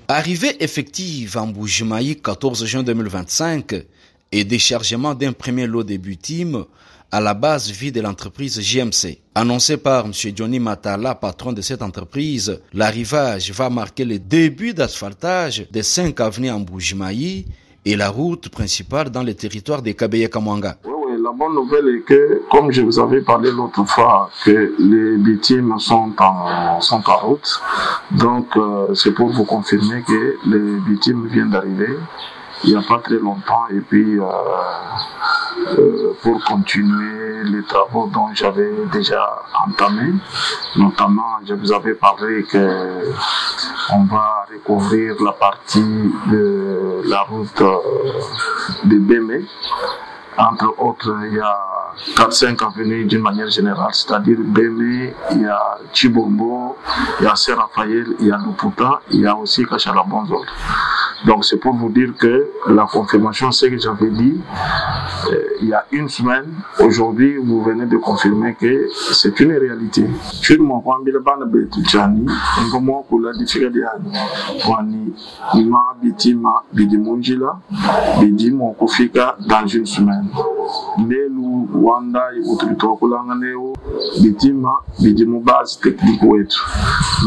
Arrivée effective en Mbuji-Mayi 14 juin 2025 et déchargement d'un premier lot de bitume à la base vie de l'entreprise JMC. Annoncé par M. Johnny Matala, patron de cette entreprise, l'arrivage va marquer le début d'asphaltage des 5 avenues en Mbuji-Mayi et la route principale dans le territoire de Kabeye-Kamwanga. Oui, la bonne nouvelle est que, comme je vous avais parlé l'autre fois, que les bitumes sont en route. Donc, c'est pour vous confirmer que les bitumes viennent d'arriver il n'y a pas très longtemps. Et puis, pour continuer les travaux dont j'avais déjà entamé, notamment, je vous avais parlé que on va recouvrir la partie de la route de Bémé. Entre autres, il y a 4-5 avenues d'une manière générale, c'est-à-dire Bémé, il y a Chibombo, il y a Saint-Raphaël, il y a Luputa, il y a aussi Kachalabonzo. Donc c'est pour vous dire que la confirmation, c'est que j'avais dit il y a une semaine, aujourd'hui vous venez de confirmer que c'est une réalité. Je suis mon famille bana betu chani, ngomo kula difika yani. Wani ima bitima bidimunjila, bidimo kufika dans une semaine. Lelu wanda utrito kulanganeo bitima bidimu base technique wetu.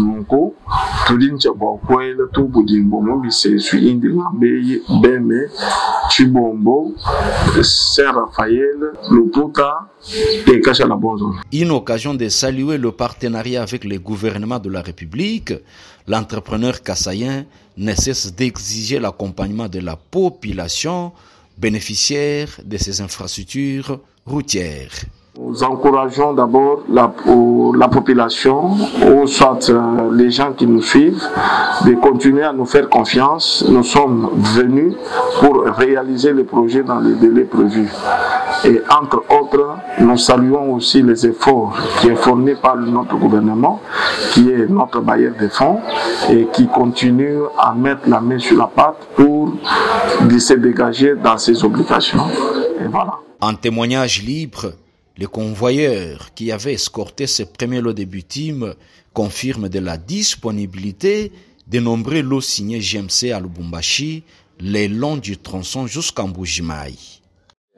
Nko tulincha ba kwela tu budimbo mo bisesu indi ngambeye Bémé, Chibombo, Saint-Raphaël, Luputa et Kachalabonzo. Une occasion de saluer le partenariat avec le gouvernement de la République, l'entrepreneur kassaïen ne cesse d'exiger l'accompagnement de la population bénéficiaire de ces infrastructures routières. Nous encourageons d'abord la population, ou soit les gens qui nous suivent, de continuer à nous faire confiance. Nous sommes venus pour réaliser les projets dans les délais prévus. Et entre autres, nous saluons aussi les efforts qui sont fournis par notre gouvernement, qui est notre bailleur de fonds, et qui continue à mettre la main sur la pâte pour se dégager dans ses obligations. Et voilà. En témoignage libre, le convoyeur qui avait escorté ce premier lot de bitume confirme de la disponibilité de nombreux lots signés GMC à Lubumbashi le long du tronçon jusqu'à Mbuji-Mayi.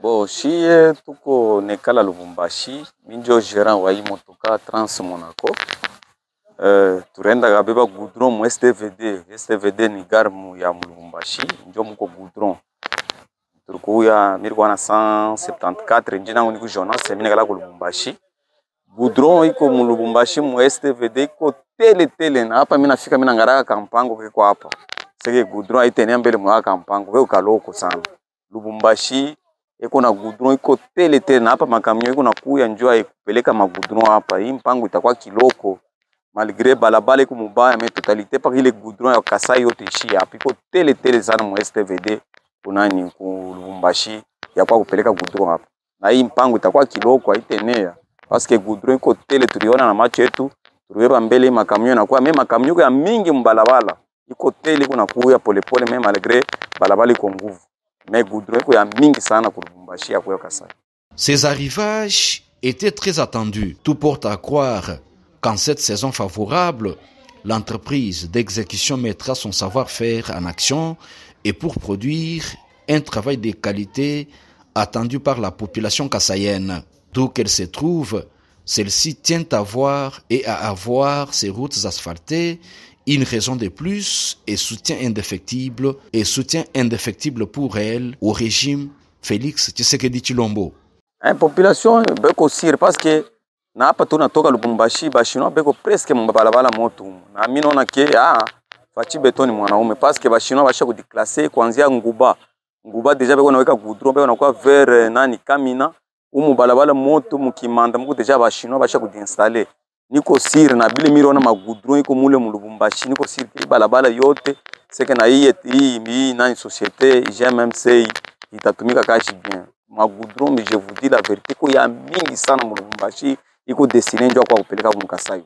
Bon, si tuko nekala Lubumbashi, minjo gérant wa motoka Trans Monaco. Turenda gabeba goudron mu STVD ni garmu ya Lubumbashi, njo muko goudron. Turkuya mirwana 174 njina ngoni journal semine kala Lubumbashi. Goudron iko mu Lubumbashi mu STVD iko tele na hapa mimi nafika mimi ngaraka kampango kiko hapa. Sege goudron aitene mbele mu kampango kiko kaloko sana. Lubumbashi iko na goudron iko tele na hapa makamyo iko nakuya njoo ikupeleka magoudron hapa. Hii mpango itakuwa kiloko. Malgré balabala iko mubaya mais totalité par ile goudron ya Kasai yote ishi hapa iko tele sana mu STVD. Kunani ku Lubumbashi ya kwa kupeleka goudron hapa. Na hii mpango itakuwa kiloko haitenea. Parce que goudron iko tele tuliona na macho yetu, tuliweba mbele makamyo na kwa mema makamyo ya mingi mbalabala. Iko tele kuna kuya polepole même malgré balabala iko nguvu. Mais goudron iko ya mingi sana ku Lubumbashi ya kwa Kasai. Ces arrivages étaient très attendus. Tout porte à croire qu'en cette saison favorable, l'entreprise d'exécution mettra son savoir-faire en action et pour produire un travail de qualité attendu par la population kassaïenne. D'où qu'elle se trouve, celle-ci tient à voir et à avoir ses routes asphaltées, une raison de plus et soutien indéfectible pour elle au régime Félix Tshisekedi Tshilombo. Population beko sir parce que na hapa tunatoka Lubumbashi bashino beko presque mbalabala moto. Na mimi naona ke Fachi Betoni mwanaume parce que bashino basha kudiclasser kuanzia Nguba deja beko naweka goudron beko nakuwa vers nani Kamina umu balabala moto mukimanda muko deja bashino basha kudinstaller. Niko sir na bile miro na magoudron iko mule mu Lubumbashi niko sir ke balabala yote c'est que na hii nani société GMMC itatumika kazi bien. Magoudron mais je vous dis la vérité ko ya mingi sana mu Lubumbashi iko destiné ndio kwa kupeleka mu Kasai.